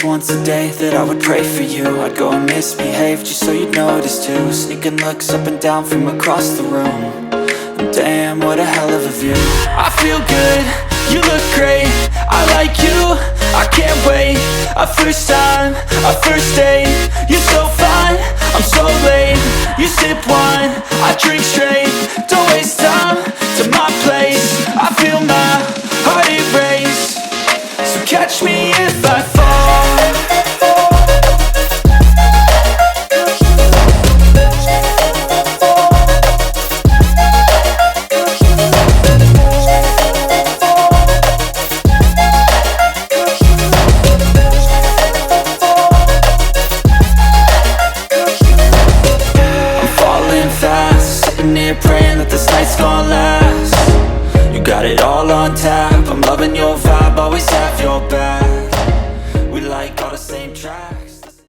once a day that I would pray for you. I'd go and misbehave just so you'd notice too. Sneaking looks up and down from across the room. And damn, what a hell of a view. I feel good, you look great, I like you, I can't wait. A first time, a first date. You're so fine, I'm so late. You sip wine, I drink straight. Don't waste time to my place. I feel my heart erase. So catch me if I fall. Praying that this night's gonna last. You got it all on tap, I'm loving your vibe, always have your back.